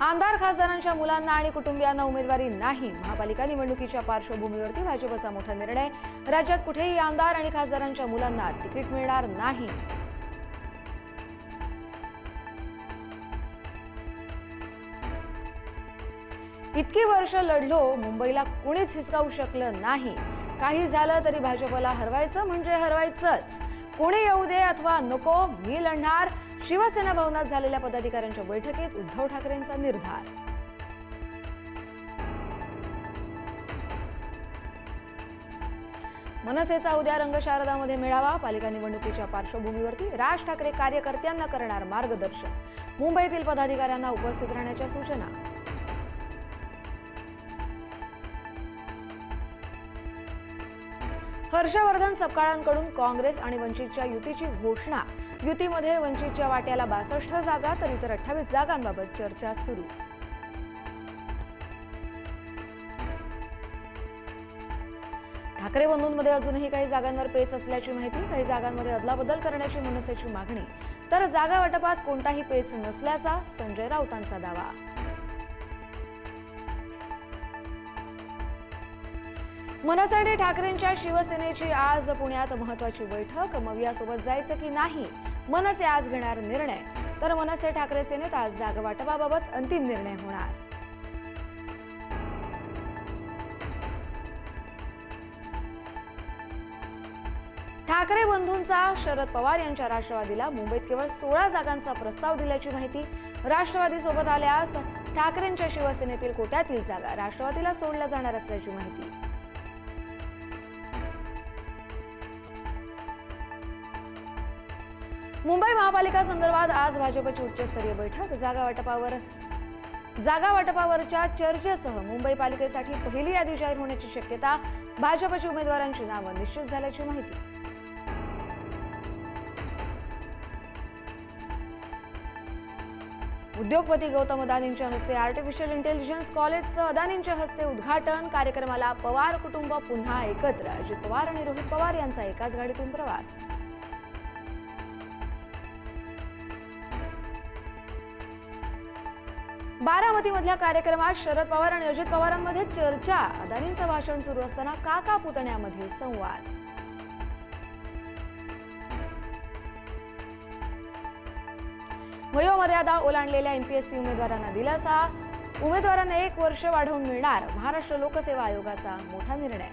आमदार खासदारांच्या मुलांना आणि कुटुंबियांना उमेदवारी नाही. महापालिका निवडणुकीच्या पार्श्वभूमीवरती भाजपचा मोठा निर्णय. राज्यात कुठेही आमदार आणि खासदारांच्या मुलांना तिकीट मिळणार नाही. इतकी वर्ष लढलो, मुंबईला कुणीच हिसकावू शकलं नाही. काही झालं तरी भाजपला हरवायचं म्हणजे हरवायचंच. कोणी येऊ दे अथवा नको, मी लढणार. शिवसेना भवनात झालेल्या पदाधिकाऱ्यांच्या बैठकीत उद्धव ठाकरेंचा निर्धार. मनसेचा उद्या रंगशारदामध्ये मेळावा. पालिका निवडणुकीच्या पार्श्वभूमीवरती राज ठाकरे कार्यकर्त्यांना करणार मार्गदर्शन. मुंबईतील पदाधिकाऱ्यांना उपस्थित राहण्याच्या सूचना. हर्षवर्धन सपकाळांकडून काँग्रेस आणि वंचितच्या युतीची घोषणा. युतीमध्ये वंचितच्या वाट्याला 62 जागा तर इतर 28 जागांबाबत चर्चा सुरू. ठाकरे बंधूंमध्ये अजूनही काही जागांवर पेच असल्याची माहिती. काही जागांमध्ये अदलाबदल करण्याची मनसेची मागणी, तर जागा वाटपात कोणताही पेच नसल्याचा संजय राऊतांचा दावा. मनसे आणि ठाकरेंच्या शिवसेनेची आज पुण्यात महत्त्वाची बैठक. मवियासोबत जायचं की नाही, मनसे आज घेणार निर्णय. तर मनसे ठाकरे सेनेत आज जागा वाटपाबाबत अंतिम निर्णय होणार. ठाकरे बंधूंचा शरद पवार यांच्या राष्ट्रवादीला मुंबईत केवळ 16 जागांचा प्रस्ताव दिल्याची माहिती. राष्ट्रवादी सोबत आल्यास ठाकरेंच्या शिवसेनेतील कोट्यातील जागा राष्ट्रवादीला सोडल्या जाणार असल्याची माहिती. मुंबई महापालिका संदर्भात आज भाजपची उच्चस्तरीय बैठक. जागा वाटपावरच्या चर्चेसह मुंबई पालिकेसाठी पहिली यादी जाहीर होण्याची शक्यता. भाजपची उमेदवारांची नावं निश्चित झाल्याची माहिती. उद्योगपती गौतम अदानींच्या हस्ते आर्टिफिशियल इंटेलिजन्स कॉलेजचं अदानींच्या हस्ते उद्घाटन. कार्यक्रमाला पवार कुटुंब पुन्हा एकत्र. अजित पवार आणि रोहित पवार यांचा एकाच गाडीतून प्रवास. बारामतीमधल्या कार्यक्रमात शरद पवार आणि अजित पवारांमध्ये चर्चा. अदानींचं भाषण सुरू असताना काका पुतण्यामध्ये संवाद. वयोमर्यादा ओलांडलेल्या एमपीएससी उमेदवारांना दिलासा. उमेदवारांना 1 वर्ष वाढवून मिळणार. महाराष्ट्र लोकसेवा आयोगाचा मोठा निर्णय.